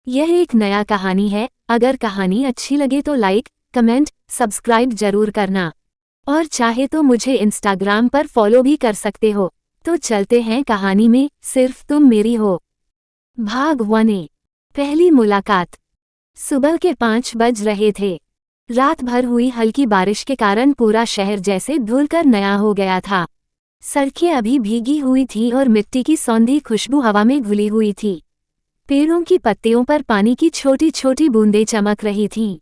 यह एक नया कहानी है। अगर कहानी अच्छी लगे तो लाइक, कमेंट, सब्सक्राइब जरूर करना और चाहे तो मुझे इंस्टाग्राम पर फॉलो भी कर सकते हो। तो चलते हैं कहानी में, सिर्फ तुम मेरी हो। भाग 1। पहली मुलाकात। सुबह के 5 बज रहे थे। रात भर हुई हल्की बारिश के कारण पूरा शहर जैसे धुलकर नया हो गया था। सड़कें अभी भीगी हुई थी और मिट्टी की सौंधी खुशबू हवा में घुली हुई थी। पेड़ों की पत्तियों पर पानी की छोटी छोटी बूंदें चमक रही थीं।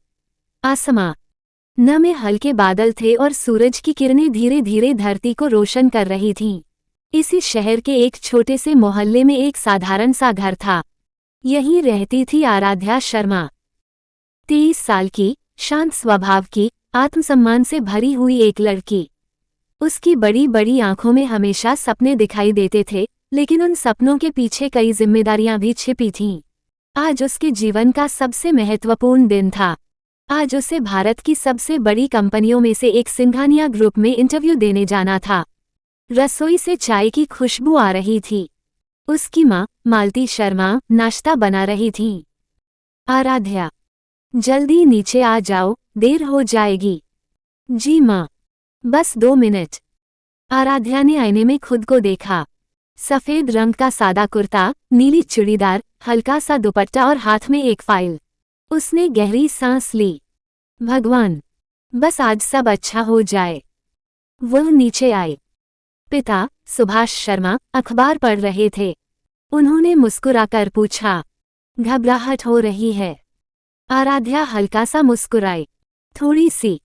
आसमां न में हल्के बादल थे और सूरज की किरणें धीरे धीरे धरती को रोशन कर रही थीं। इसी शहर के एक छोटे से मोहल्ले में एक साधारण सा घर था। यहीं रहती थी आराध्या शर्मा। 23 साल की, शांत स्वभाव की, आत्मसम्मान से भरी हुई एक लड़की। उसकी बड़ी बड़ी आंखों में हमेशा सपने दिखाई देते थे, लेकिन उन सपनों के पीछे कई जिम्मेदारियां भी छिपी थीं। आज उसके जीवन का सबसे महत्वपूर्ण दिन था। आज उसे भारत की सबसे बड़ी कंपनियों में से एक सिंघानिया ग्रुप में इंटरव्यू देने जाना था। रसोई से चाय की खुशबू आ रही थी। उसकी माँ, मालती शर्मा, नाश्ता बना रही थीं। आराध्या, जल्दी नीचे आ जाओ, देर हो जाएगी। जी माँ, बस 2 मिनट। आराध्या ने आईने में खुद को देखा। सफेद रंग का सादा कुर्ता, नीली चूड़ीदार, हल्का सा दुपट्टा और हाथ में एक फाइल। उसने गहरी सांस ली। भगवान, बस आज सब अच्छा हो जाए। वह नीचे आए। पिता, सुभाष शर्मा, अखबार पढ़ रहे थे। उन्होंने मुस्कुराकर पूछा, घबराहट हो रही है? आराध्या हल्का सा मुस्कुराई। थोड़ी सी।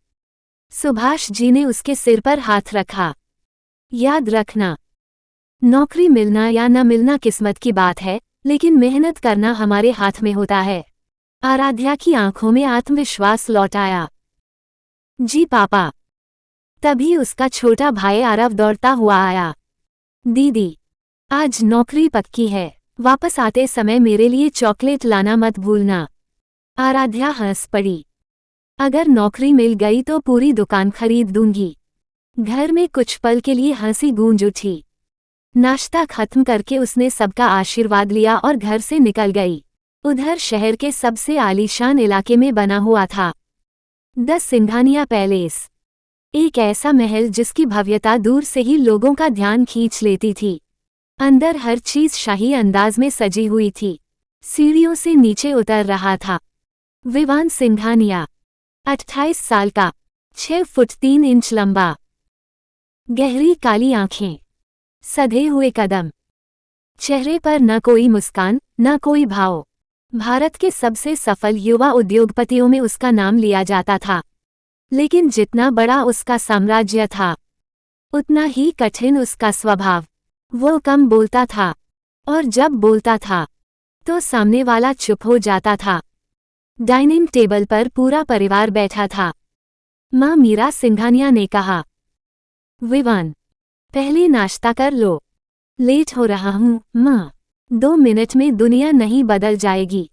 सुभाष जी ने उसके सिर पर हाथ रखा। याद रखना, नौकरी मिलना या न मिलना किस्मत की बात है, लेकिन मेहनत करना हमारे हाथ में होता है। आराध्या की आंखों में आत्मविश्वास लौट आया। जी पापा। तभी उसका छोटा भाई आरव दौड़ता हुआ आया। दीदी, आज नौकरी पक्की है। वापस आते समय मेरे लिए चॉकलेट लाना मत भूलना। आराध्या हंस पड़ी। अगर नौकरी मिल गई तो पूरी दुकान खरीद दूंगी। घर में कुछ पल के लिए हंसी गूंज उठी। नाश्ता खत्म करके उसने सबका आशीर्वाद लिया और घर से निकल गई। उधर शहर के सबसे आलीशान इलाके में बना हुआ था द सिंघानिया पैलेस। एक ऐसा महल जिसकी भव्यता दूर से ही लोगों का ध्यान खींच लेती थी। अंदर हर चीज शाही अंदाज में सजी हुई थी। सीढ़ियों से नीचे उतर रहा था विवान सिंघानिया, 28 साल का, 6 फुट 3 इंच लंबा, गहरी काली आंखें, सधे हुए कदम, चेहरे पर न कोई मुस्कान, न कोई भाव। भारत के सबसे सफल युवा उद्योगपतियों में उसका नाम लिया जाता था। लेकिन जितना बड़ा उसका साम्राज्य था, उतना ही कठिन उसका स्वभाव। वो कम बोलता था, और जब बोलता था तो सामने वाला चुप हो जाता था। डाइनिंग टेबल पर पूरा परिवार बैठा था। माँ मीरा सिंघानिया ने कहा, विवान, पहले नाश्ता कर लो। लेट हो रहा हूँ माँ। 2 मिनट में दुनिया नहीं बदल जाएगी।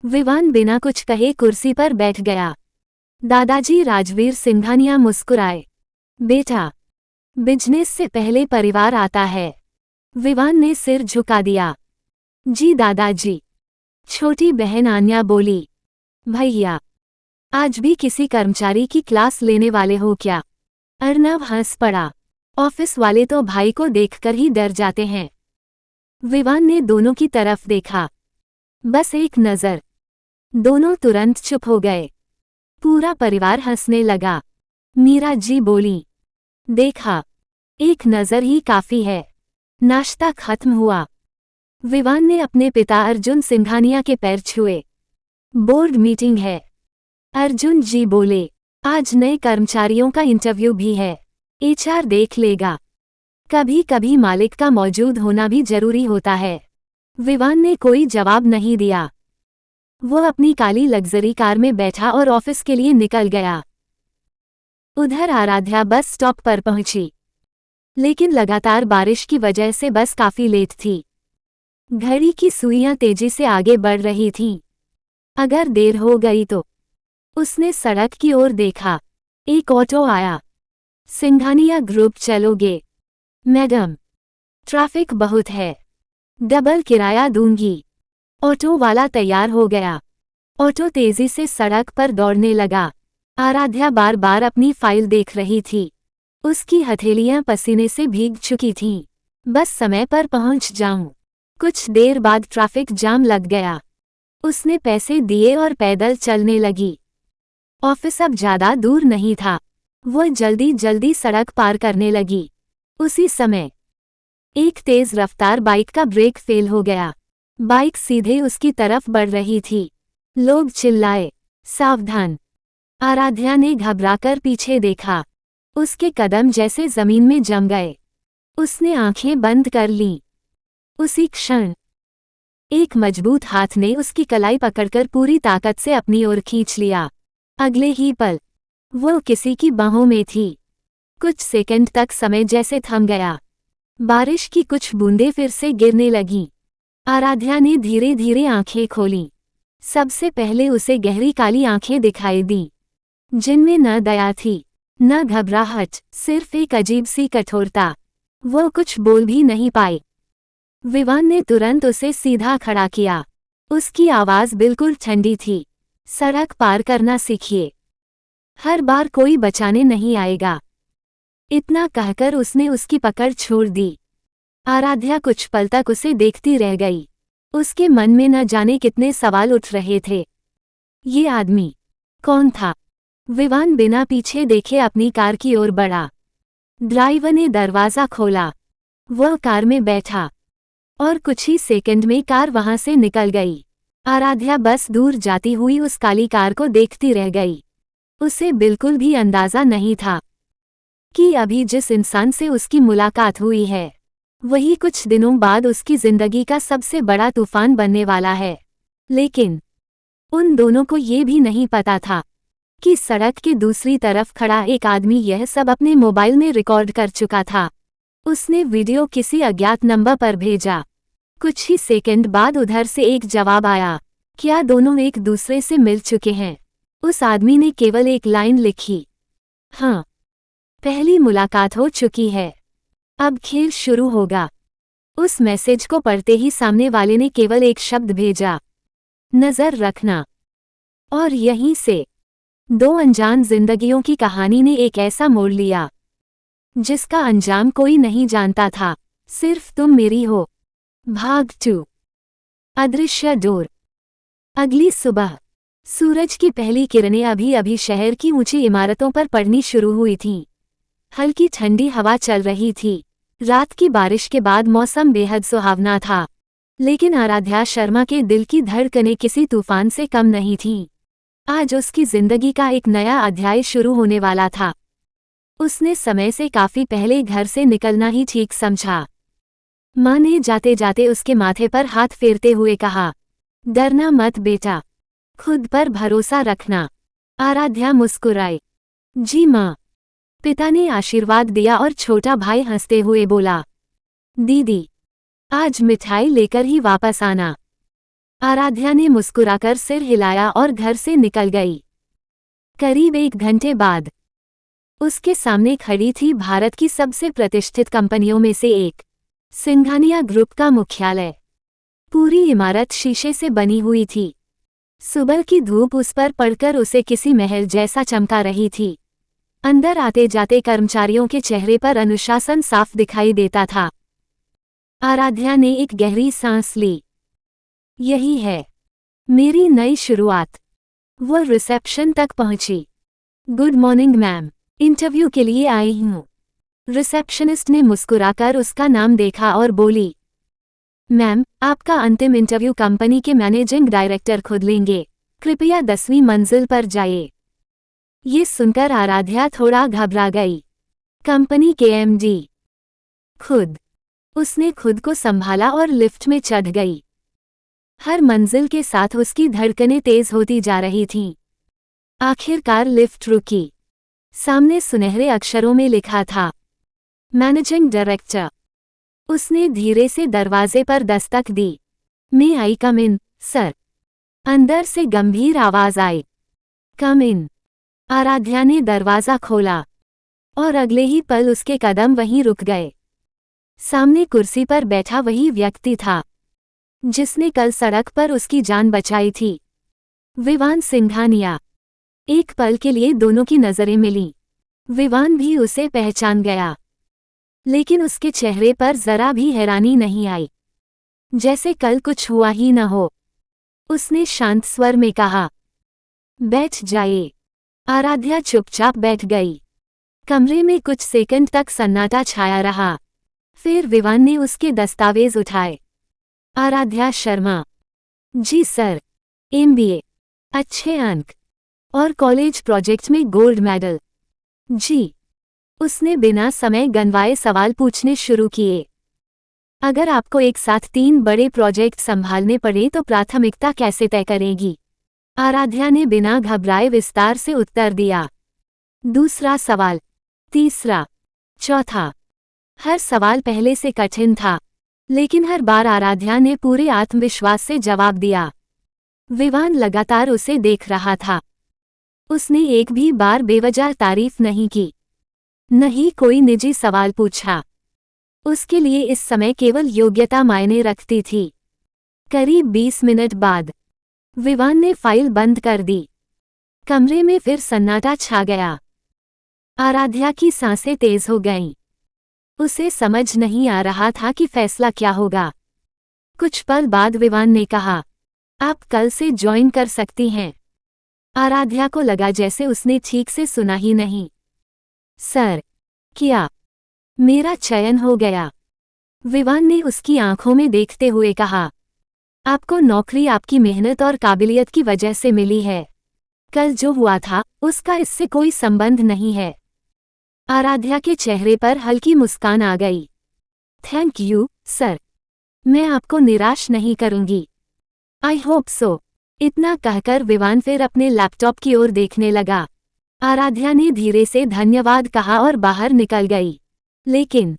विवान बिना कुछ कहे कुर्सी पर बैठ गया। दादाजी राजवीर सिंघानिया मुस्कुराए। बेटा, बिजनेस से पहले परिवार आता है। विवान ने सिर झुका दिया। जी दादाजी। छोटी बहन आन्या बोली, भैया, आज भी किसी कर्मचारी की क्लास लेने वाले हो क्या? अर्नव हंस पड़ा। ऑफिस वाले तो भाई को देखकर ही डर जाते हैं। विवान ने दोनों की तरफ देखा। बस एक नजर। दोनों तुरंत चुप हो गए। पूरा परिवार हंसने लगा। मीरा जी बोली, देखा, एक नजर ही काफी है। नाश्ता खत्म हुआ। विवान ने अपने पिता अर्जुन सिंघानिया के पैर छुए। बोर्ड मीटिंग है। अर्जुन जी बोले, आज नए कर्मचारियों का इंटरव्यू भी है। एचआर देख लेगा। कभी कभी मालिक का मौजूद होना भी जरूरी होता है। विवान ने कोई जवाब नहीं दिया। वो अपनी काली लग्जरी कार में बैठा और ऑफिस के लिए निकल गया। उधर आराध्या बस स्टॉप पर पहुंची, लेकिन लगातार बारिश की वजह से बस काफी लेट थी। घड़ी की सुइयां तेजी से आगे बढ़ रही थीं। अगर देर हो गई तो। उसने सड़क की ओर देखा। एक ऑटो आया। सिंघानिया ग्रुप चलोगे? मैडम, ट्रैफिक बहुत है। डबल किराया दूंगी। ऑटो वाला तैयार हो गया। ऑटो तेजी से सड़क पर दौड़ने लगा। आराध्या बार बार अपनी फाइल देख रही थी। उसकी हथेलियां पसीने से भीग चुकी थीं। बस समय पर पहुंच जाऊं। कुछ देर बाद ट्रैफिक जाम लग गया। उसने पैसे दिए और पैदल चलने लगी। ऑफिस अब ज्यादा दूर नहीं था। वो जल्दी जल्दी सड़क पार करने लगी। उसी समय एक तेज रफ्तार बाइक का ब्रेक फेल हो गया। बाइक सीधे उसकी तरफ बढ़ रही थी। लोग चिल्लाए, सावधान। आराध्या ने घबराकर पीछे देखा। उसके कदम जैसे जमीन में जम गए। उसने आंखें बंद कर लीं। उसी क्षण एक मजबूत हाथ ने उसकी कलाई पकड़कर पूरी ताकत से अपनी ओर खींच लिया। अगले ही पल वो किसी की बाहों में थी। कुछ सेकंड तक समय जैसे थम गया। बारिश की कुछ बूंदें फिर से गिरने लगीं। आराध्या ने धीरे धीरे आंखें खोलीं। सबसे पहले उसे गहरी काली आंखें दिखाई दी, जिनमें न दया थी न घबराहट, सिर्फ एक अजीब सी कठोरता। वो कुछ बोल भी नहीं पाई। विवान ने तुरंत उसे सीधा खड़ा किया। उसकी आवाज बिल्कुल ठंडी थी। सड़क पार करना सीखिए। हर बार कोई बचाने नहीं आएगा। इतना कहकर उसने उसकी पकड़ छोड़ दी। आराध्या कुछ पल तक उसे देखती रह गई। उसके मन में न जाने कितने सवाल उठ रहे थे। ये आदमी कौन था? विवान बिना पीछे देखे अपनी कार की ओर बढ़ा। ड्राइवर ने दरवाज़ा खोला। वह कार में बैठा और कुछ ही सेकंड में कार वहां से निकल गई। आराध्या बस दूर जाती हुई उस काली कार को देखती रह गई। उसे बिल्कुल भी अंदाजा नहीं था कि अभी जिस इंसान से उसकी मुलाकात हुई है, वही कुछ दिनों बाद उसकी जिंदगी का सबसे बड़ा तूफान बनने वाला है। लेकिन उन दोनों को ये भी नहीं पता था कि सड़क के दूसरी तरफ खड़ा एक आदमी यह सब अपने मोबाइल में रिकॉर्ड कर चुका था। उसने वीडियो किसी अज्ञात नंबर पर भेजा। कुछ ही सेकंड बाद उधर से एक जवाब आया, क्या दोनों एक दूसरे से मिल चुके हैं? उस आदमी ने केवल एक लाइन लिखी, हाँ, पहली मुलाकात हो चुकी है, अब खेल शुरू होगा। उस मैसेज को पढ़ते ही सामने वाले ने केवल एक शब्द भेजा, नजर रखना। और यहीं से दो अनजान जिंदगियों की कहानी ने एक ऐसा मोड़ लिया जिसका अंजाम कोई नहीं जानता था। सिर्फ तुम मेरी हो। भाग 2। अदृश्य डोर। अगली सुबह सूरज की पहली किरणें अभी अभी शहर की ऊंची इमारतों पर पड़नी शुरू हुई थीं। हल्की ठंडी हवा चल रही थी। रात की बारिश के बाद मौसम बेहद सुहावना था। लेकिन आराध्या शर्मा के दिल की धड़कनें किसी तूफान से कम नहीं थीं। आज उसकी जिंदगी का एक नया अध्याय शुरू होने वाला था। उसने समय से काफी पहले घर से निकलना ही ठीक समझा। माँ ने जाते जाते उसके माथे पर हाथ फेरते हुए कहा, डरना मत बेटा, खुद पर भरोसा रखना। आराध्या मुस्कुराई। जी माँ। पिता ने आशीर्वाद दिया और छोटा भाई हंसते हुए बोला, दीदी, आज मिठाई लेकर ही वापस आना। आराध्या ने मुस्कुराकर सिर हिलाया और घर से निकल गई। करीब 1 घंटे बाद उसके सामने खड़ी थी भारत की सबसे प्रतिष्ठित कंपनियों में से एक, सिंघानिया ग्रुप का मुख्यालय। पूरी इमारत शीशे से बनी हुई थी। सुबह की धूप उस पर पड़कर उसे किसी महल जैसा चमका रही थी। अंदर आते जाते कर्मचारियों के चेहरे पर अनुशासन साफ दिखाई देता था। आराध्या ने एक गहरी सांस ली। यही है मेरी नई शुरुआत। वो रिसेप्शन तक पहुंची। गुड मॉर्निंग मैम, इंटरव्यू के लिए आई हूँ। रिसेप्शनिस्ट ने मुस्कुराकर उसका नाम देखा और बोली, मैम, आपका अंतिम इंटरव्यू कंपनी के मैनेजिंग डायरेक्टर खुद लेंगे। कृपया 10वीं मंजिल पर जाइए। ये सुनकर आराध्या थोड़ा घबरा गई। कंपनी के एमडी खुद। उसने खुद को संभाला और लिफ्ट में चढ़ गई। हर मंजिल के साथ उसकी धड़कनें तेज होती जा रही थीं। आखिरकार लिफ्ट रुकी। सामने सुनहरे अक्षरों में लिखा था, मैनेजिंग डायरेक्टर। उसने धीरे से दरवाजे पर दस्तक दी। मे आई कम इन, सर? अंदर से गंभीर आवाज आई, कम इन। आराध्या ने दरवाजा खोला और अगले ही पल उसके कदम वहीं रुक गए। सामने कुर्सी पर बैठा वही व्यक्ति था। जिसने कल सड़क पर उसकी जान बचाई थी। विवान सिंघानिया। एक पल के लिए दोनों की नजरें मिलीं। विवान भी उसे पहचान गया, लेकिन उसके चेहरे पर जरा भी हैरानी नहीं आई, जैसे कल कुछ हुआ ही न हो। उसने शांत स्वर में कहा, बैठ जाइए। आराध्या चुपचाप बैठ गई। कमरे में कुछ सेकंड तक सन्नाटा छाया रहा। फिर विवान ने उसके दस्तावेज उठाए। आराध्या शर्मा। जी सर। एमबीए, अच्छे अंक, और कॉलेज प्रोजेक्ट में गोल्ड मेडल। जी। उसने बिना समय गंवाए सवाल पूछने शुरू किए। अगर आपको एक साथ 3 बड़े प्रोजेक्ट संभालने पड़े तो प्राथमिकता कैसे तय करेगी? आराध्या ने बिना घबराए विस्तार से उत्तर दिया। दूसरा सवाल, तीसरा, चौथा। हर सवाल पहले से कठिन था, लेकिन हर बार आराध्या ने पूरे आत्मविश्वास से जवाब दिया। विवान लगातार उसे देख रहा था। उसने एक भी बार बेवजह तारीफ नहीं की, न ही कोई निजी सवाल पूछा। उसके लिए इस समय केवल योग्यता मायने रखती थी। करीब 20 मिनट बाद विवान ने फाइल बंद कर दी। कमरे में फिर सन्नाटा छा गया। आराध्या की सांसें तेज हो गईं। उसे समझ नहीं आ रहा था कि फैसला क्या होगा। कुछ पल बाद विवान ने कहा, आप कल से ज्वाइन कर सकती हैं। आराध्या को लगा जैसे उसने ठीक से सुना ही नहीं। सर, क्या मेरा चयन हो गया? विवान ने उसकी आंखों में देखते हुए कहा, आपको नौकरी आपकी मेहनत और काबिलियत की वजह से मिली है। कल जो हुआ था उसका इससे कोई संबंध नहीं है। आराध्या के चेहरे पर हल्की मुस्कान आ गई। थैंक यू सर, मैं आपको निराश नहीं करूंगी। I hope so. इतना कहकर विवान फिर अपने लैपटॉप की ओर देखने लगा। आराध्या ने धीरे से धन्यवाद कहा और बाहर निकल गई। लेकिन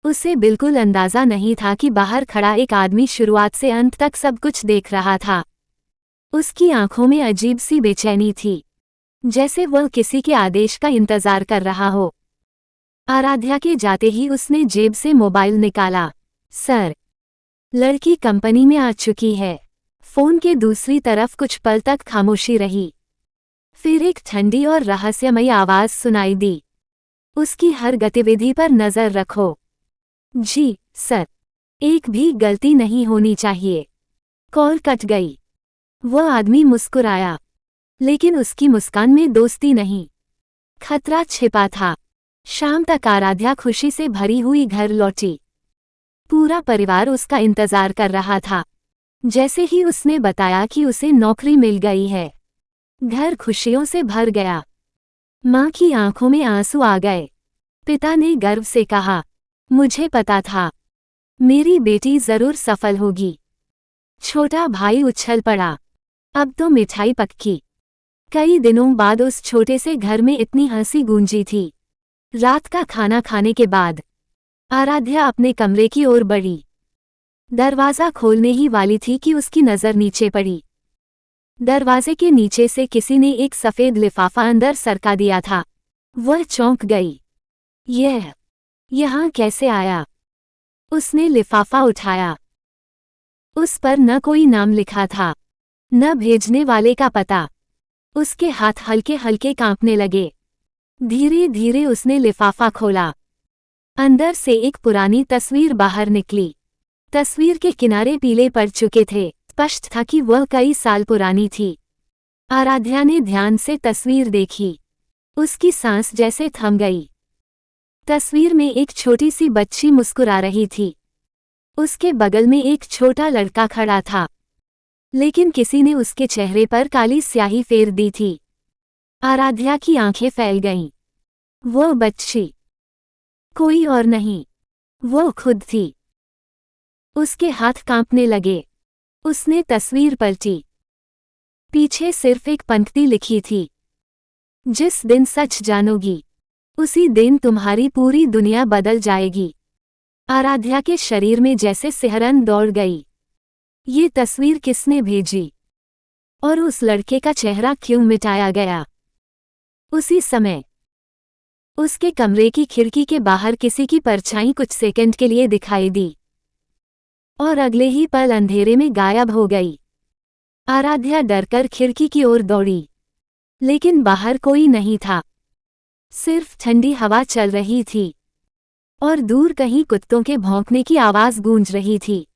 उसे बिल्कुल अंदाजा नहीं था कि बाहर खड़ा एक आदमी शुरुआत से अंत तक सब कुछ देख रहा था। उसकी आंखों में अजीब सी बेचैनी थी, जैसे वह किसी के आदेश का इंतजार कर रहा हो। आराध्या के जाते ही उसने जेब से मोबाइल निकाला। सर, लड़की कंपनी में आ चुकी है। फोन के दूसरी तरफ कुछ पल तक खामोशी रही। फिर एक ठंडी और रहस्यमयी आवाज सुनाई दी, उसकी हर गतिविधि पर नजर रखो। जी सर, एक भी गलती नहीं होनी चाहिए। कॉल कट गई। वह आदमी मुस्कुराया, लेकिन उसकी मुस्कान में दोस्ती नहीं, खतरा छिपा था। शाम तक आराध्या खुशी से भरी हुई घर लौटी। पूरा परिवार उसका इंतजार कर रहा था। जैसे ही उसने बताया कि उसे नौकरी मिल गई है, घर खुशियों से भर गया। माँ की आंखों में आंसू आ गए। पिता ने गर्व से कहा, मुझे पता था, मेरी बेटी जरूर सफल होगी। छोटा भाई उछल पड़ा, अब तो मिठाई पक्की। कई दिनों बाद उस छोटे से घर में इतनी हंसी गूंजी थी। रात का खाना खाने के बाद आराध्या अपने कमरे की ओर बढ़ी। दरवाज़ा खोलने ही वाली थी कि उसकी नज़र नीचे पड़ी। दरवाजे के नीचे से किसी ने एक सफ़ेद लिफाफा अंदर सरका दिया था। वह चौंक गई। यह यहाँ कैसे आया? उसने लिफाफा उठाया। उस पर न कोई नाम लिखा था, न भेजने वाले का पता। उसके हाथ हल्के हल्के कांपने लगे। धीरे धीरे उसने लिफाफा खोला। अंदर से एक पुरानी तस्वीर बाहर निकली। तस्वीर के किनारे पीले पड़ चुके थे। स्पष्ट था कि वह कई साल पुरानी थी। आराध्या ने ध्यान से तस्वीर देखी। उसकी सांस जैसे थम गई। तस्वीर में एक छोटी सी बच्ची मुस्कुरा रही थी। उसके बगल में एक छोटा लड़का खड़ा था, लेकिन किसी ने उसके चेहरे पर काली स्याही फेर दी थी। आराध्या की आंखें फैल गईं। वो बच्ची कोई और नहीं, वो खुद थी। उसके हाथ कांपने लगे। उसने तस्वीर पलटी। पीछे सिर्फ एक पंक्ति लिखी थी, जिस दिन सच जानोगी, उसी दिन तुम्हारी पूरी दुनिया बदल जाएगी। आराध्या के शरीर में जैसे सिहरन दौड़ गई। ये तस्वीर किसने भेजी? और उस लड़के का चेहरा क्यों मिटाया गया? उसी समय उसके कमरे की खिड़की के बाहर किसी की परछाई कुछ सेकंड के लिए दिखाई दी। और अगले ही पल अंधेरे में गायब हो गई। आराध्या डरकर खिड़की की ओर दौड़ी, लेकिन बाहर कोई नहीं था। सिर्फ ठंडी हवा चल रही थी और दूर कहीं कुत्तों के भौंकने की आवाज गूंज रही थी।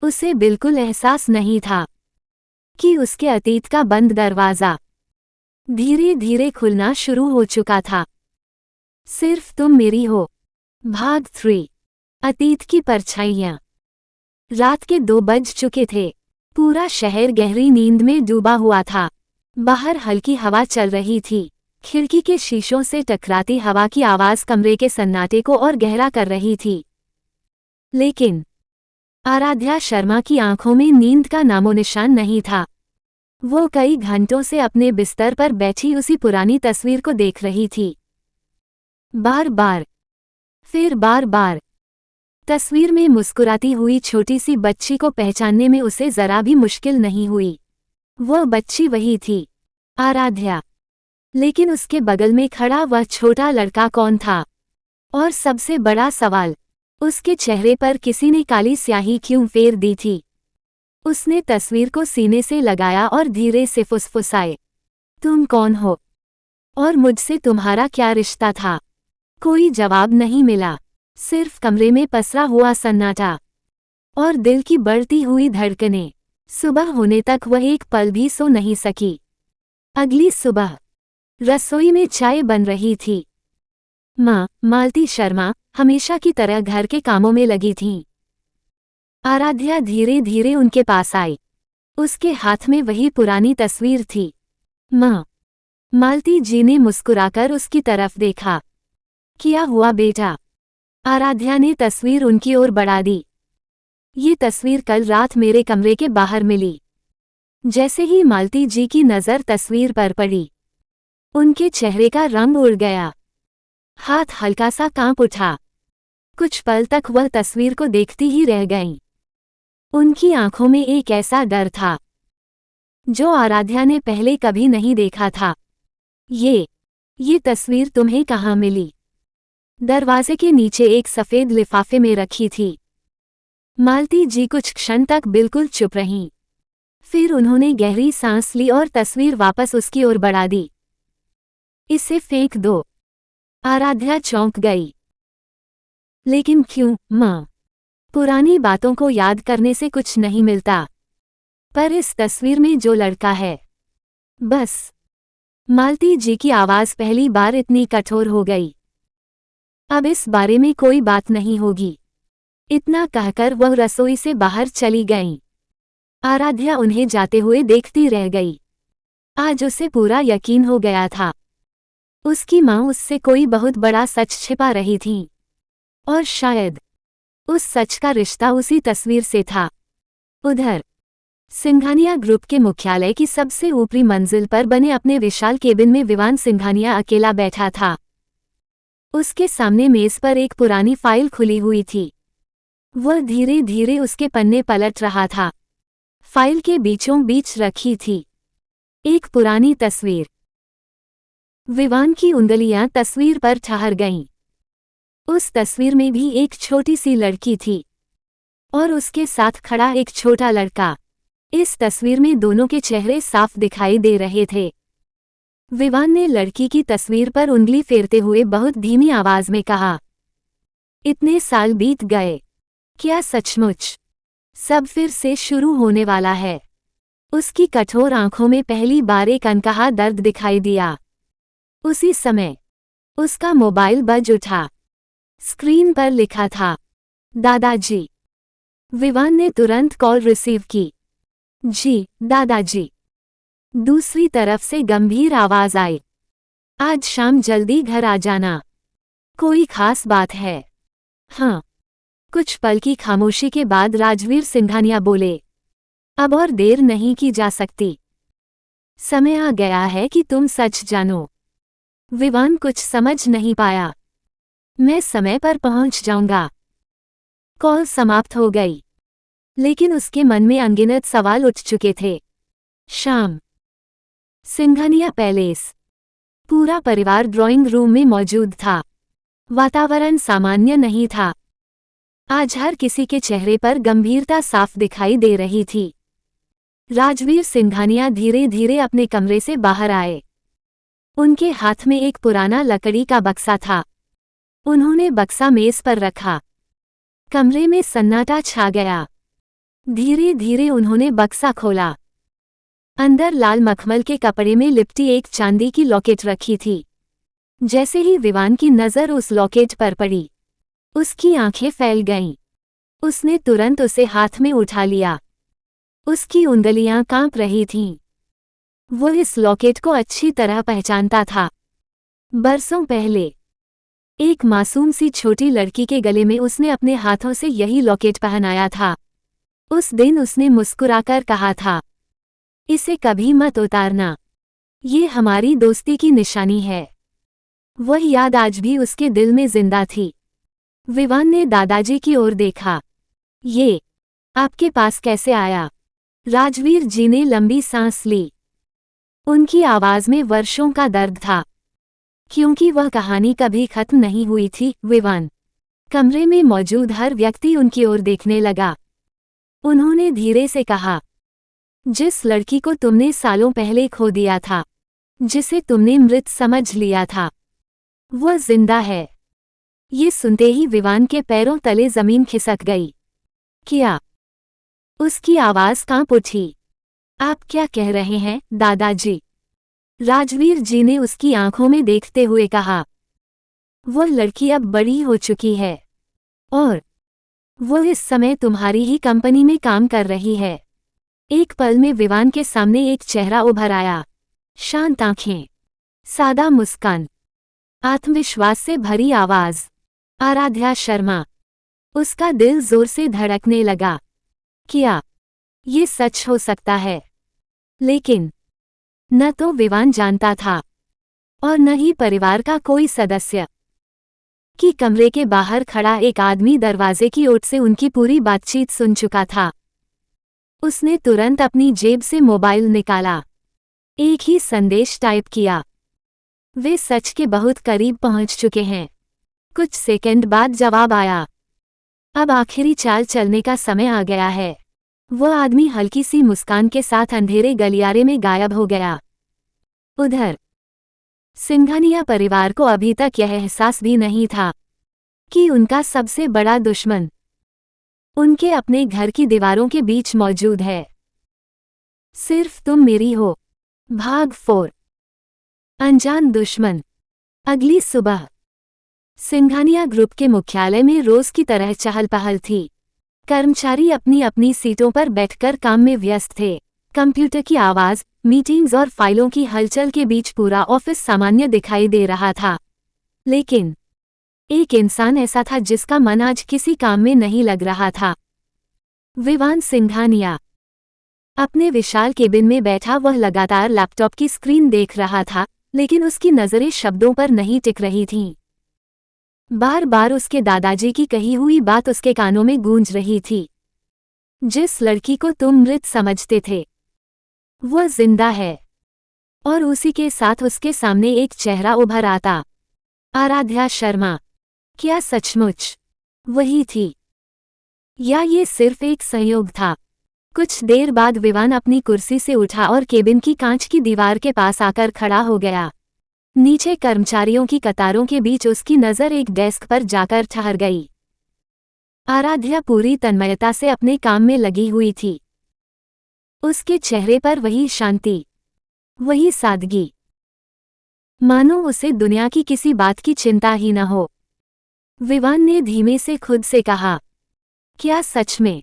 उसे बिल्कुल एहसास नहीं था कि उसके अतीत का बंद दरवाजा धीरे धीरे खुलना शुरू हो चुका था। सिर्फ तुम मेरी हो। भाग 3। अतीत की परछाइयां। रात के 2 बज चुके थे। पूरा शहर गहरी नींद में डूबा हुआ था। बाहर हल्की हवा चल रही थी। खिड़की के शीशों से टकराती हवा की आवाज कमरे के सन्नाटे को और गहरा कर रही थी। लेकिन आराध्या शर्मा की आंखों में नींद का नामोनिशान नहीं था। वो कई घंटों से अपने बिस्तर पर बैठी उसी पुरानी तस्वीर को देख रही थी। बार बार, फिर बार बार। तस्वीर में मुस्कुराती हुई छोटी सी बच्ची को पहचानने में उसे जरा भी मुश्किल नहीं हुई। वह बच्ची वही थी, आराध्या। लेकिन उसके बगल में खड़ा वह छोटा लड़का कौन था? और सबसे बड़ा सवाल, उसके चेहरे पर किसी ने काली स्याही क्यों फेर दी थी? उसने तस्वीर को सीने से लगाया और धीरे से फुसफुसाए, तुम कौन हो? और मुझसे तुम्हारा क्या रिश्ता था? कोई जवाब नहीं मिला। सिर्फ कमरे में पसरा हुआ सन्नाटा और दिल की बढ़ती हुई धड़कनें। सुबह होने तक वह एक पल भी सो नहीं सकी। अगली सुबह रसोई में चाय बन रही थी। माँ मालती शर्मा हमेशा की तरह घर के कामों में लगी थीं। आराध्या धीरे धीरे उनके पास आई। उसके हाथ में वही पुरानी तस्वीर थी। माँ, मालती जी ने मुस्कुराकर उसकी तरफ देखा। क्या हुआ बेटा? आराध्या ने तस्वीर उनकी ओर बढ़ा दी। ये तस्वीर कल रात मेरे कमरे के बाहर मिली। जैसे ही मालती जी की नज़र तस्वीर पर पड़ी, उनके चेहरे का रंग उड़ गया। हाथ हल्का सा कांप उठा। कुछ पल तक वह तस्वीर को देखती ही रह गईं। उनकी आंखों में एक ऐसा डर था जो आराध्या ने पहले कभी नहीं देखा था। ये तस्वीर तुम्हें कहाँ मिली? दरवाजे के नीचे एक सफ़ेद लिफाफे में रखी थी। मालती जी कुछ क्षण तक बिल्कुल चुप रहीं। फिर उन्होंने गहरी सांस ली और तस्वीर वापस उसकी ओर बढ़ा दी। इसे फेंक दो। आराध्या चौंक गई। लेकिन क्यों माँ? पुरानी बातों को याद करने से कुछ नहीं मिलता, पर इस तस्वीर में जो लड़का है, बस। मालती जी की आवाज़ पहली बार इतनी कठोर हो गई। अब इस बारे में कोई बात नहीं होगी। इतना कहकर वह रसोई से बाहर चली गईं। आराध्या उन्हें जाते हुए देखती रह गई। आज उसे पूरा यकीन हो गया था, उसकी माँ उससे कोई बहुत बड़ा सच छिपा रही थी। और शायद उस सच का रिश्ता उसी तस्वीर से था। उधर सिंघानिया ग्रुप के मुख्यालय की सबसे ऊपरी मंजिल पर बने अपने विशाल केबिन में विवान सिंघानिया अकेला बैठा था। उसके सामने मेज पर एक पुरानी फाइल खुली हुई थी। वह धीरे धीरे उसके पन्ने पलट रहा था। फाइल के बीचों बीच रखी थी एक पुरानी तस्वीर। विवान की उंगलियां तस्वीर पर ठहर गईं। उस तस्वीर में भी एक छोटी सी लड़की थी और उसके साथ खड़ा एक छोटा लड़का। इस तस्वीर में दोनों के चेहरे साफ दिखाई दे रहे थे। विवान ने लड़की की तस्वीर पर उंगली फेरते हुए बहुत धीमी आवाज में कहा, इतने साल बीत गए, क्या सचमुच सब फिर से शुरू होने वाला है? उसकी कठोर आंखों में पहली बार एक अनकहा दर्द दिखाई दिया। उसी समय उसका मोबाइल बज उठा। स्क्रीन पर लिखा था, दादाजी। विवान ने तुरंत कॉल रिसीव की। जी दादाजी। दूसरी तरफ से गंभीर आवाज आई, आज शाम जल्दी घर आ जाना। कोई खास बात है? हाँ। कुछ पल की खामोशी के बाद राजवीर सिंघानिया बोले, अब और देर नहीं की जा सकती। समय आ गया है कि तुम सच जानो। विवान कुछ समझ नहीं पाया। मैं समय पर पहुंच जाऊंगा। कॉल समाप्त हो गई, लेकिन उसके मन में अनगिनत सवाल उठ चुके थे। शाम, सिंघानिया पैलेस। पूरा परिवार ड्राइंग रूम में मौजूद था। वातावरण सामान्य नहीं था। आज हर किसी के चेहरे पर गंभीरता साफ दिखाई दे रही थी। राजवीर सिंघानिया धीरे धीरे अपने कमरे से बाहर आए। उनके हाथ में एक पुराना लकड़ी का बक्सा था। उन्होंने बक्सा मेज पर रखा। कमरे में सन्नाटा छा गया। धीरे धीरे उन्होंने बक्सा खोला। अंदर लाल मखमल के कपड़े में लिपटी एक चांदी की लॉकेट रखी थी। जैसे ही विवान की नजर उस लॉकेट पर पड़ी, उसकी आंखें फैल गईं। उसने तुरंत उसे हाथ में उठा लिया। उसकी उंगलियां कांप रही थीं। वो इस लॉकेट को अच्छी तरह पहचानता था। बरसों पहले एक मासूम सी छोटी लड़की के गले में उसने अपने हाथों से यही लॉकेट पहनाया था। उस दिन उसने मुस्कुराकर कहा था, इसे कभी मत उतारना, ये हमारी दोस्ती की निशानी है। वह याद आज भी उसके दिल में जिंदा थी। विवान ने दादाजी की ओर देखा। ये आपके पास कैसे आया? राजवीर जी ने लंबी सांस ली। उनकी आवाज में वर्षों का दर्द था, क्योंकि वह कहानी कभी खत्म नहीं हुई थी। विवान, कमरे में मौजूद हर व्यक्ति उनकी ओर देखने लगा। उन्होंने धीरे से कहा, जिस लड़की को तुमने सालों पहले खो दिया था, जिसे तुमने मृत समझ लिया था, वह जिंदा है। ये सुनते ही विवान के पैरों तले जमीन खिसक गई। क्या? उसकी आवाज कांप उठी। आप क्या कह रहे हैं दादाजी? राजवीर जी ने उसकी आंखों में देखते हुए कहा, वह लड़की अब बड़ी हो चुकी है और वो इस समय तुम्हारी ही कंपनी में काम कर रही है। एक पल में विवान के सामने एक चेहरा उभर आया। शांत आंखें, सादा मुस्कान, आत्मविश्वास से भरी आवाज। आराध्या शर्मा। उसका दिल जोर से धड़कने लगा। क्या ये सच हो सकता है? लेकिन न तो विवान जानता था और न ही परिवार का कोई सदस्य कि कमरे के बाहर खड़ा एक आदमी दरवाजे की ओर से उनकी पूरी बातचीत सुन चुका था। उसने तुरंत अपनी जेब से मोबाइल निकाला। एक ही संदेश टाइप किया, वे सच के बहुत करीब पहुंच चुके हैं। कुछ सेकंड बाद जवाब आया, अब आखिरी चाल चलने का समय आ गया है। वह आदमी हल्की सी मुस्कान के साथ अंधेरे गलियारे में गायब हो गया। उधर सिंघानिया परिवार को अभी तक यह एहसास भी नहीं था कि उनका सबसे बड़ा दुश्मन उनके अपने घर की दीवारों के बीच मौजूद है। सिर्फ तुम मेरी हो। भाग 4। अनजान दुश्मन। अगली सुबह सिंघानिया ग्रुप के मुख्यालय में रोज की तरह चहल पहल थी। कर्मचारी अपनी अपनी सीटों पर बैठकर काम में व्यस्त थे। कंप्यूटर की आवाज, मीटिंग्स और फाइलों की हलचल के बीच पूरा ऑफिस सामान्य दिखाई दे रहा था। लेकिन एक इंसान ऐसा था जिसका मन आज किसी काम में नहीं लग रहा था। विवान सिंघानिया। अपने विशाल केबिन में बैठा वह लगातार लैपटॉप की स्क्रीन देख रहा था, लेकिन उसकी नजरें शब्दों पर नहीं टिक रही थीं। बार बार उसके दादाजी की कही हुई बात उसके कानों में गूंज रही थी। जिस लड़की को तुम मृत समझते थे, वह जिंदा है। और उसी के साथ उसके सामने एक चेहरा उभर आता। आराध्या शर्मा। क्या सचमुच वही थी, या ये सिर्फ एक संयोग था? कुछ देर बाद विवान अपनी कुर्सी से उठा और केबिन की कांच की दीवार के पास आकर खड़ा हो गया। नीचे कर्मचारियों की कतारों के बीच उसकी नज़र एक डेस्क पर जाकर ठहर गई। आराध्या पूरी तन्मयता से अपने काम में लगी हुई थी। उसके चेहरे पर वही शांति, वही सादगी, मानो उसे दुनिया की किसी बात की चिंता ही न हो। विवान ने धीमे से खुद से कहा, क्या सच में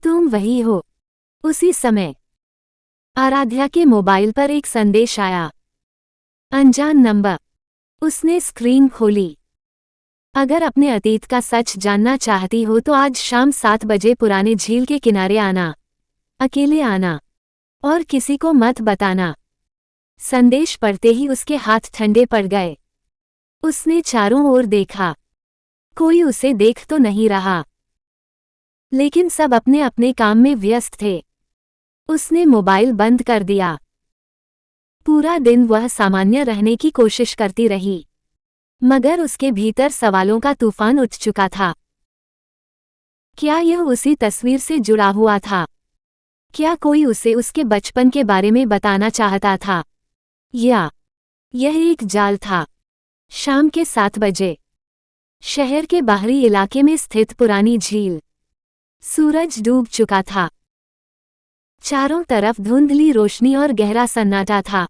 तुम वही हो? उसी समय आराध्या के मोबाइल पर एक संदेश आया। अनजान नंबर। उसने स्क्रीन खोली। अगर अपने अतीत का सच जानना चाहती हो तो आज शाम 7 बजे पुराने झील के किनारे आना। अकेले आना और किसी को मत बताना। संदेश पढ़ते ही उसके हाथ ठंडे पड़ गए। उसने चारों ओर देखा। कोई उसे देख तो नहीं रहा, लेकिन सब अपने अपने काम में व्यस्त थे। उसने मोबाइल बंद कर दिया। पूरा दिन वह सामान्य रहने की कोशिश करती रही, मगर उसके भीतर सवालों का तूफान उठ चुका था। क्या यह उसी तस्वीर से जुड़ा हुआ था? क्या कोई उसे उसके बचपन के बारे में बताना चाहता था? या यह एक जाल था? शाम के 7 बजे शहर के बाहरी इलाके में स्थित पुरानी झील। सूरज डूब चुका था। चारों तरफ धुंधली रोशनी और गहरा सन्नाटा था।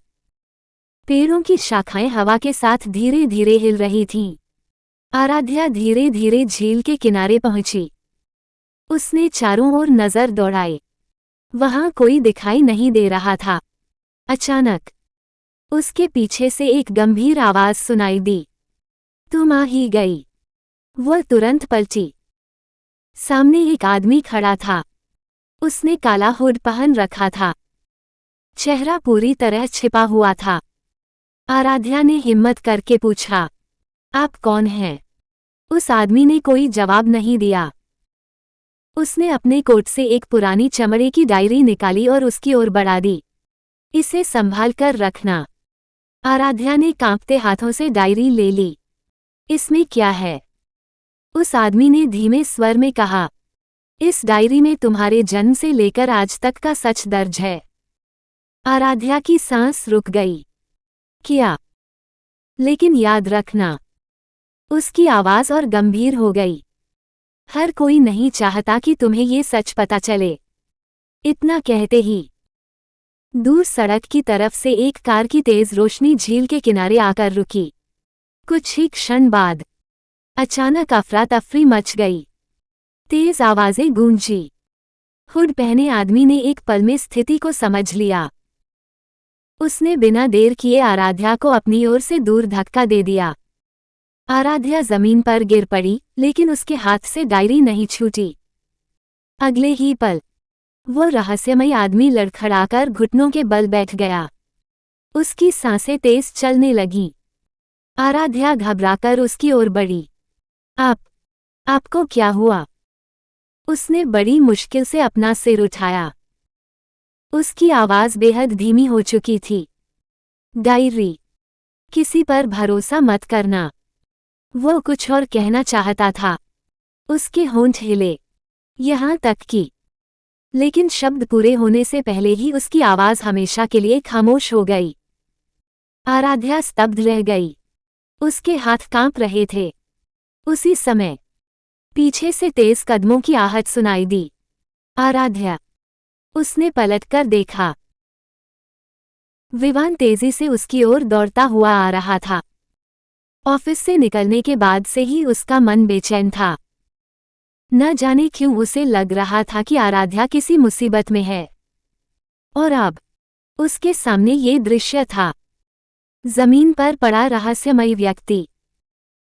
पेड़ों की शाखाएं हवा के साथ धीरे धीरे हिल रही थीं। आराध्या धीरे धीरे झील के किनारे पहुंची। उसने चारों ओर नजर दौड़ाई। वहां कोई दिखाई नहीं दे रहा था। अचानक उसके पीछे से एक गंभीर आवाज सुनाई दी। तुम आ ही गई। वह तुरंत पलटी। सामने एक आदमी खड़ा था। उसने काला हुड पहन रखा था। चेहरा पूरी तरह छिपा हुआ था। आराध्या ने हिम्मत करके पूछा, आप कौन हैं? उस आदमी ने कोई जवाब नहीं दिया। उसने अपने कोट से एक पुरानी चमड़े की डायरी निकाली और उसकी ओर बढ़ा दी। इसे संभाल कर रखना। आराध्या ने कांपते हाथों से डायरी ले ली। इसमें क्या है? उस आदमी ने धीमे स्वर में कहा, इस डायरी में तुम्हारे जन्म से लेकर आज तक का सच दर्ज है। आराध्या की सांस रुक गई। क्या? लेकिन याद रखना। उसकी आवाज और गंभीर हो गई। हर कोई नहीं चाहता कि तुम्हें ये सच पता चले। इतना कहते ही दूर सड़क की तरफ से एक कार की तेज रोशनी झील के किनारे आकर रुकी। कुछ ही क्षण बाद अचानक अफरा तफरी मच गई। तेज आवाजें गूंजी। हुड पहने आदमी ने एक पल में स्थिति को समझ लिया। उसने बिना देर किए आराध्या को अपनी ओर से दूर धक्का दे दिया। आराध्या जमीन पर गिर पड़ी, लेकिन उसके हाथ से डायरी नहीं छूटी। अगले ही पल वो रहस्यमय आदमी लड़खड़ाकर घुटनों के बल बैठ गया। उसकी सांसें तेज चलने लगीं। आराध्या घबराकर उसकी ओर बढ़ी। आपको क्या हुआ? उसने बड़ी मुश्किल से अपना सिर उठाया। उसकी आवाज बेहद धीमी हो चुकी थी। डायरी। किसी पर भरोसा मत करना। वो कुछ और कहना चाहता था। उसके होंठ हिले, यहाँ तक कि लेकिन शब्द पूरे होने से पहले ही उसकी आवाज हमेशा के लिए खामोश हो गई। आराध्या स्तब्ध रह गई। उसके हाथ कांप रहे थे। उसी समय पीछे से तेज कदमों की आहट सुनाई दी। आराध्या। उसने पलटकर देखा। विवान तेजी से उसकी ओर दौड़ता हुआ आ रहा था। ऑफिस से निकलने के बाद से ही उसका मन बेचैन था। न जाने क्यों उसे लग रहा था कि आराध्या किसी मुसीबत में है। और अब उसके सामने ये दृश्य था। जमीन पर पड़ा रहस्यमय व्यक्ति,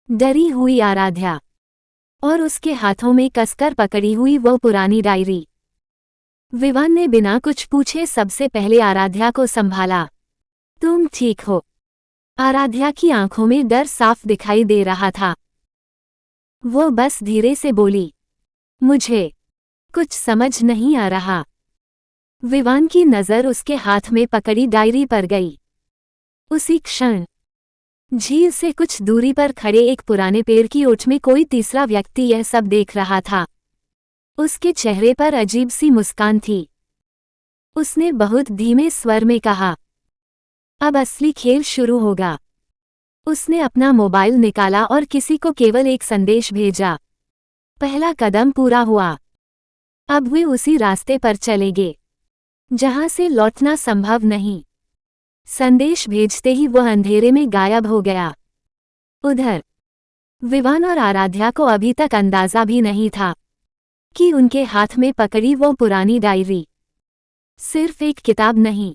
डरी हुई आराध्या और उसके हाथों में कसकर पकड़ी हुई वो पुरानी डायरी। विवान ने बिना कुछ पूछे सबसे पहले आराध्या को संभाला। तुम ठीक हो? आराध्या की आंखों में डर साफ दिखाई दे रहा था। वो बस धीरे से बोली, मुझे कुछ समझ नहीं आ रहा। विवान की नजर उसके हाथ में पकड़ी डायरी पर गई। उसी क्षण झील से कुछ दूरी पर खड़े एक पुराने पेड़ की ओट में कोई तीसरा व्यक्ति यह सब देख रहा था। उसके चेहरे पर अजीब सी मुस्कान थी। उसने बहुत धीमे स्वर में कहा, अब असली खेल शुरू होगा। उसने अपना मोबाइल निकाला और किसी को केवल एक संदेश भेजा। पहला कदम पूरा हुआ। अब वे उसी रास्ते पर चलेंगे जहां से लौटना संभव नहीं। संदेश भेजते ही वह अंधेरे में गायब हो गया। उधर विवान और आराध्या को अभी तक अंदाजा भी नहीं था कि उनके हाथ में पकड़ी वो पुरानी डायरी सिर्फ एक किताब नहीं,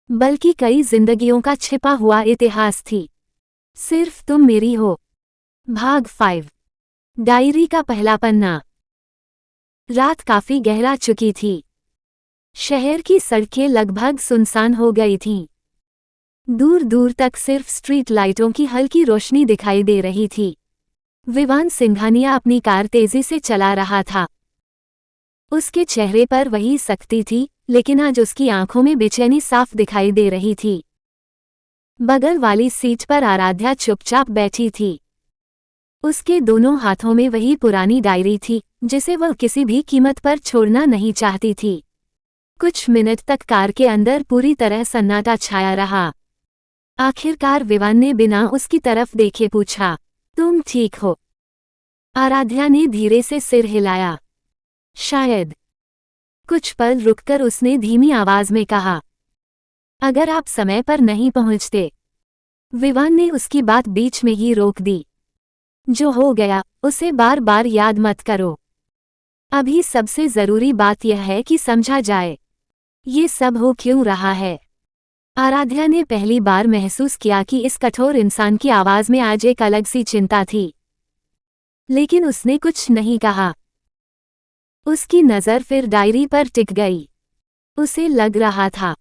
बल्कि कई जिंदगियों का छिपा हुआ इतिहास थी। सिर्फ तुम मेरी हो। भाग 5। डायरी का पहला पन्ना। रात काफी गहरा चुकी थी। शहर की सड़कें लगभग सुनसान हो गई थीं। दूर दूर तक सिर्फ स्ट्रीट लाइटों की हल्की रोशनी दिखाई दे रही थी। विवान सिंघानिया अपनी कार तेजी से चला रहा था। उसके चेहरे पर वही सख्ती थी, लेकिन आज उसकी आंखों में बेचैनी साफ दिखाई दे रही थी। बगल वाली सीट पर आराध्या चुपचाप बैठी थी। उसके दोनों हाथों में वही पुरानी डायरी थी, जिसे वह किसी भी कीमत पर छोड़ना नहीं चाहती थी। कुछ मिनट तक कार के अंदर पूरी तरह सन्नाटा छाया रहा। आखिरकार विवान ने बिना उसकी तरफ देखे पूछा, तुम ठीक हो? आराध्या ने धीरे से सिर हिलाया। शायद। कुछ पल रुककर उसने धीमी आवाज में कहा, अगर आप समय पर नहीं पहुंचते। विवान ने उसकी बात बीच में ही रोक दी। जो हो गया उसे बार बार याद मत करो। अभी सबसे जरूरी बात यह है कि समझा जाए ये सब हो क्यों रहा है। आराध्या ने पहली बार महसूस किया कि इस कठोर इंसान की आवाज में आज एक अलग सी चिंता थी। लेकिन उसने कुछ नहीं कहा। उसकी नज़र फिर डायरी पर टिक गई। उसे लग रहा था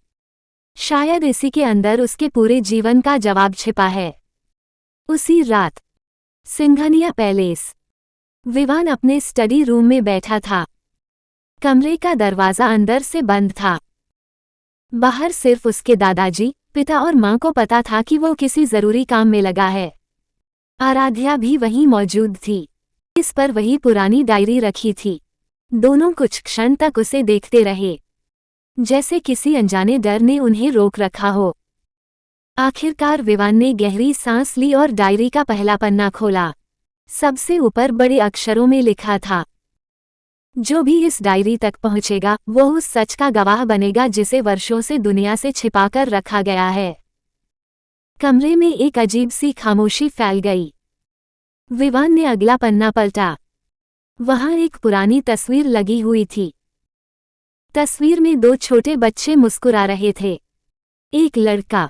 शायद इसी के अंदर उसके पूरे जीवन का जवाब छिपा है। उसी रात सिंघनिया पैलेस। विवान अपने स्टडी रूम में बैठा था। कमरे का दरवाज़ा अंदर से बंद था। बाहर सिर्फ उसके दादाजी, पिता और माँ को पता था कि वो किसी ज़रूरी काम में लगा है। आराध्या भी वहीं मौजूद थी। इस पर वही पुरानी डायरी रखी थी। दोनों कुछ क्षण तक उसे देखते रहे, जैसे किसी अनजाने डर ने उन्हें रोक रखा हो। आखिरकार विवान ने गहरी सांस ली और डायरी का पहला पन्ना खोला। सबसे ऊपर बड़े अक्षरों में लिखा था, जो भी इस डायरी तक पहुंचेगा वो उस सच का गवाह बनेगा जिसे वर्षों से दुनिया से छिपाकर रखा गया है। कमरे में एक अजीब सी खामोशी फैल गई। विवान ने अगला पन्ना पलटा। वहां एक पुरानी तस्वीर लगी हुई थी। तस्वीर में दो छोटे बच्चे मुस्कुरा रहे थे, एक लड़का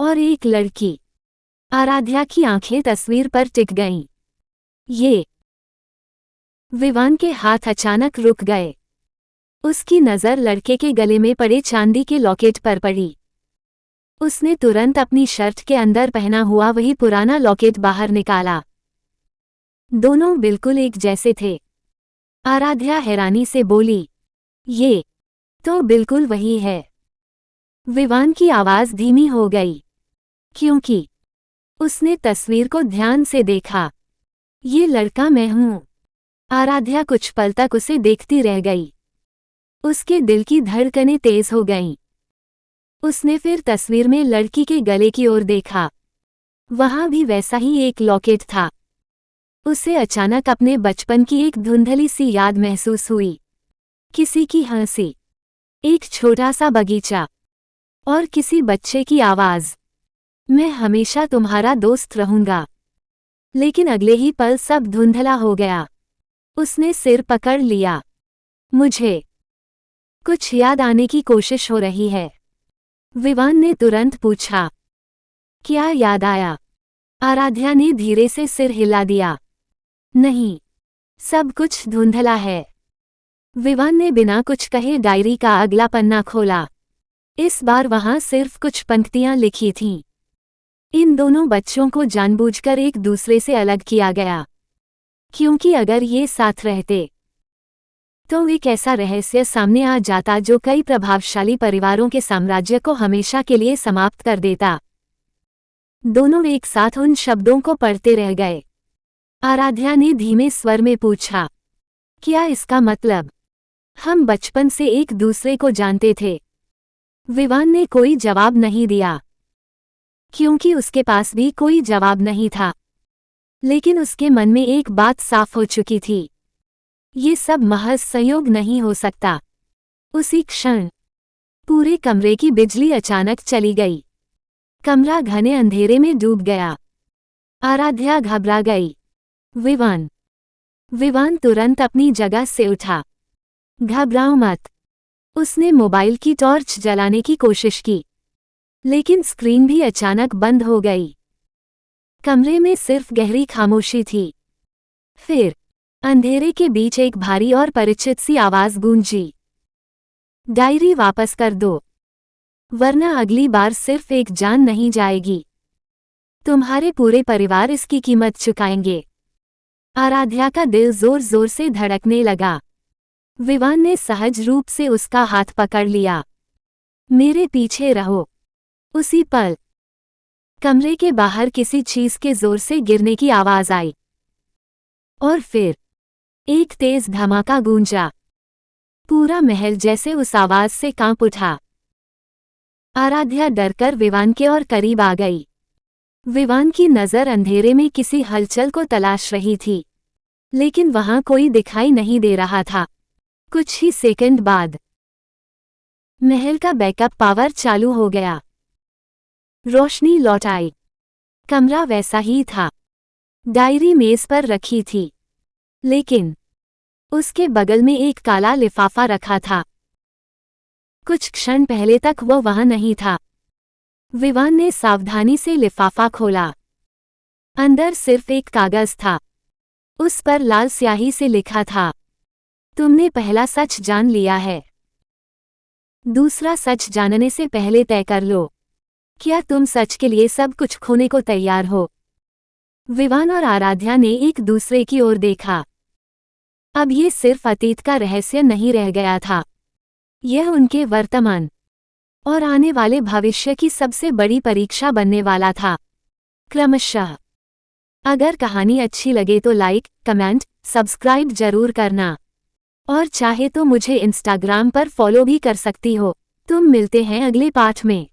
और एक लड़की। आराध्या की आंखें तस्वीर पर टिक गईं। ये। विवान के हाथ अचानक रुक गए। उसकी नज़र लड़के के गले में पड़े चांदी के लॉकेट पर पड़ी। उसने तुरंत अपनी शर्ट के अंदर पहना हुआ वही पुराना लॉकेट बाहर निकाला। दोनों बिल्कुल एक जैसे थे। आराध्या हैरानी से बोली, ये तो बिल्कुल वही है। विवान की आवाज़ धीमी हो गई, क्योंकि उसने तस्वीर को ध्यान से देखा। ये लड़का मैं हूँ। आराध्या कुछ पल तक उसे देखती रह गई। उसके दिल की धड़कनें तेज हो गईं। उसने फिर तस्वीर में लड़की के गले की ओर देखा। वहां भी वैसा ही एक लॉकेट था। उसे अचानक अपने बचपन की एक धुंधली सी याद महसूस हुई। किसी की हंसी, एक छोटा सा बगीचा और किसी बच्चे की आवाज, मैं हमेशा तुम्हारा दोस्त रहूंगा। लेकिन अगले ही पल सब धुंधला हो गया। उसने सिर पकड़ लिया। मुझे कुछ याद आने की कोशिश हो रही है। विवान ने तुरंत पूछा, क्या याद आया? आराध्या ने धीरे से सिर हिला दिया। नहीं, सब कुछ धुंधला है। विवान ने बिना कुछ कहे डायरी का अगला पन्ना खोला। इस बार वहां सिर्फ कुछ पंक्तियां लिखी थीं। इन दोनों बच्चों को जानबूझकर एक दूसरे से अलग किया गया, क्योंकि अगर ये साथ रहते तो एक ऐसा रहस्य सामने आ जाता जो कई प्रभावशाली परिवारों के साम्राज्य को हमेशा के लिए समाप्त कर देता। दोनों एक साथ उन शब्दों को पढ़ते रह गए। आराध्या ने धीमे स्वर में पूछा, क्या इसका मतलब हम बचपन से एक दूसरे को जानते थे? विवान ने कोई जवाब नहीं दिया, क्योंकि उसके पास भी कोई जवाब नहीं था। लेकिन उसके मन में एक बात साफ हो चुकी थी, ये सब महज संयोग नहीं हो सकता। उसी क्षण पूरे कमरे की बिजली अचानक चली गई। कमरा घने अंधेरे में डूब गया। आराध्या घबरा गई। विवान तुरंत अपनी जगह से उठा। घबराओ मत। उसने मोबाइल की टॉर्च जलाने की कोशिश की, लेकिन स्क्रीन भी अचानक बंद हो गई। कमरे में सिर्फ गहरी खामोशी थी। फिर अंधेरे के बीच एक भारी और परिचित सी आवाज गूंजी, डायरी वापस कर दो, वरना अगली बार सिर्फ एक जान नहीं जाएगी, तुम्हारे पूरे परिवार इसकी कीमत चुकाएंगे। आराध्या का दिल जोर जोर से धड़कने लगा। विवान ने सहज रूप से उसका हाथ पकड़ लिया। मेरे पीछे रहो। उसी पल कमरे के बाहर किसी चीज के जोर से गिरने की आवाज आई, और फिर एक तेज धमाका गूंजा। पूरा महल जैसे उस आवाज से कांप उठा। आराध्या डरकर विवान के और करीब आ गई। विवान की नजर अंधेरे में किसी हलचल को तलाश रही थी, लेकिन वहां कोई दिखाई नहीं दे रहा था। कुछ ही सेकंड बाद महल का बैकअप पावर चालू हो गया। रोशनी लौट आई। कमरा वैसा ही था। डायरी मेज पर रखी थी, लेकिन उसके बगल में एक काला लिफाफा रखा था। कुछ क्षण पहले तक वो वहां नहीं था। विवान ने सावधानी से लिफाफा खोला। अंदर सिर्फ एक कागज था। उस पर लाल स्याही से लिखा था, तुमने पहला सच जान लिया है। दूसरा सच जानने से पहले तय कर लो, क्या तुम सच के लिए सब कुछ खोने को तैयार हो। विवान और आराध्या ने एक दूसरे की ओर देखा। अब ये सिर्फ अतीत का रहस्य नहीं रह गया था, यह उनके वर्तमान और आने वाले भविष्य की सबसे बड़ी परीक्षा बनने वाला था। क्रमशः अगर कहानी अच्छी लगे तो लाइक, कमेंट, सब्सक्राइब जरूर करना, और चाहे तो मुझे इंस्टाग्राम पर फॉलो भी कर सकती हो। तुम मिलते हैं अगले पाठ में।